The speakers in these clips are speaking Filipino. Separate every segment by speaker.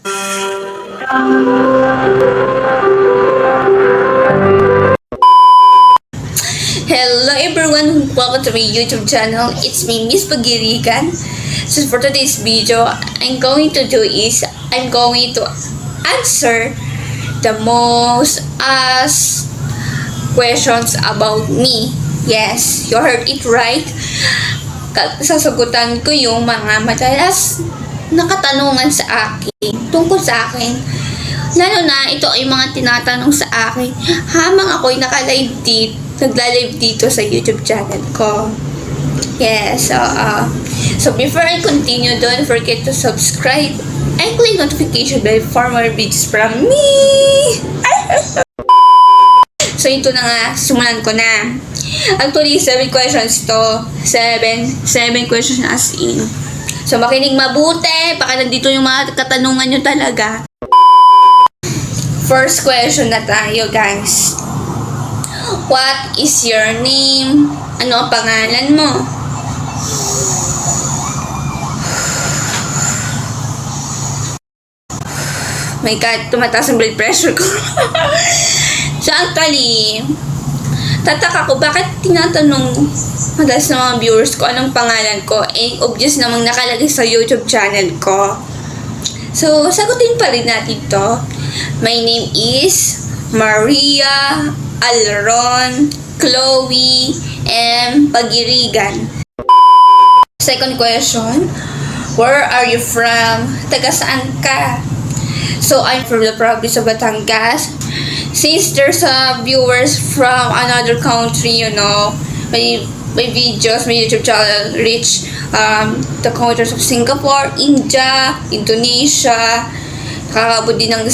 Speaker 1: Hello everyone, welcome to my YouTube channel. It's me, Miss Pagirigan. So for today's video, I'm going to answer the most asked questions about me. Yes, you heard it right. Sasagutan ko yung mga madalas na katanungan sa akin, tungkol sa akin. Lalo na ito ay mga tinatanong sa akin habang ako'y nagla-live dito sa YouTube channel ko. Yes, so before I continue, don't forget to subscribe and click notification bell for more videos from me. So ito na nga, simulan ko na. Actually, 7 questions to. 7 questions as in. So makinig mabuti, baka nandito yung mga katanungan nyo talaga. First question na tayo, guys. What is your name? Ano ang pangalan mo? My God, tumataas ang blood pressure ko. So actually, tataka ko bakit tinatanong madalas ng mga viewers ko anong pangalan ko. Eh, obvious namang nakalagay sa YouTube channel ko. So, sagutin pa rin natin to. My name is Maria Alron Chloe M. Pagirigan. Second question, where are you from? Taga saan ka? So, I'm from the province of Batangas. Since there's viewers from another country, you know, my videos, my YouTube channel reach the countries of Singapore, India, Indonesia, kakabot din ng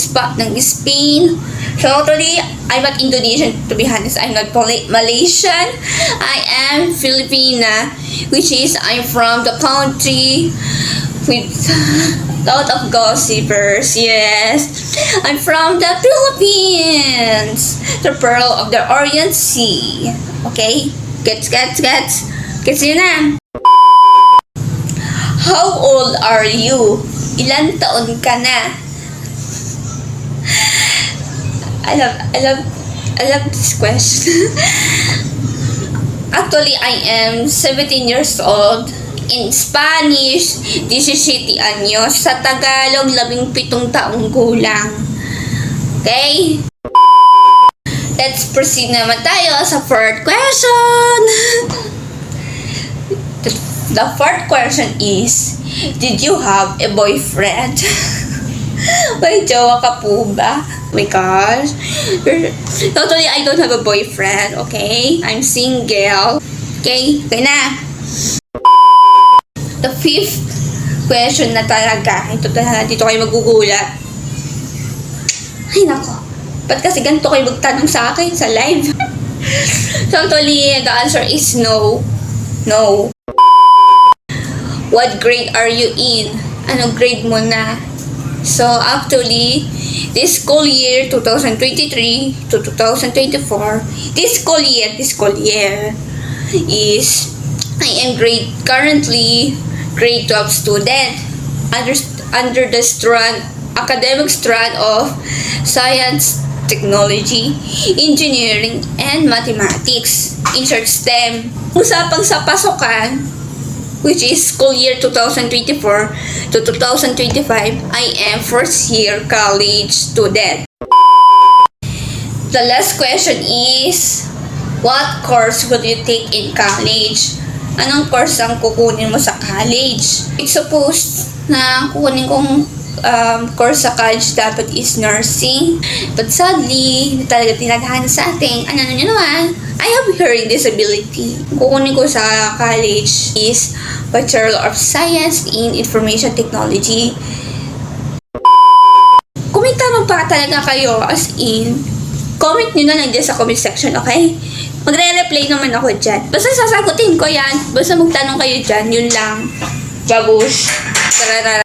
Speaker 1: Spain. So actually, I'm not Indonesian, to be honest. I'm not Malaysian. I am Filipina, which is I'm from the country with lot of gossipers. Yes, I'm from the Philippines, the pearl of the Orient Sea. Okay, gets yun na. How old are you? Ilan taon ka na? I love this question. Actually, I am 17 years old. In Spanish, 17 anyos. Sa Tagalog, 17 taong gulang. Okay? Let's proceed naman tayo sa fourth question. The fourth question is, did you have a boyfriend? May jowa ka po ba? Oh my gosh. Totally, I don't have a boyfriend, okay? I'm single. Okay na. The fifth question na talaga. Ito talaga, dito kayo magugulat. Ay nako. Ba't kasi ganito kayo magtanong sa akin sa live? So actually, the answer is no. No. What grade are you in? Anong grade mo na? So actually, this school year 2023 to 2024, this school year is I am currently grade 12 student under the academic strand of science, technology, engineering, and mathematics, in short STEM. Usapang sa pasukan, which is school year 2024 to 2025, I am first year college student. The last question is, what course will you take in college? Anong course ang kukunin mo sa college? It's supposed na kukunin kong course sa college dapat is nursing. But sadly, talaga tinadhana sa atin. Ano nyo naman? I have hearing disability. Kukunin ko sa college is Bachelor of Science in Information Technology. Kung may tanong pa talaga kayo, as in, comment nyo na lang dyan sa comment section, okay? Magre-reply naman ako dyan. Basta sasagutin ko yan. Basta magtanong kayo dyan, yun lang. Babush. Tarara.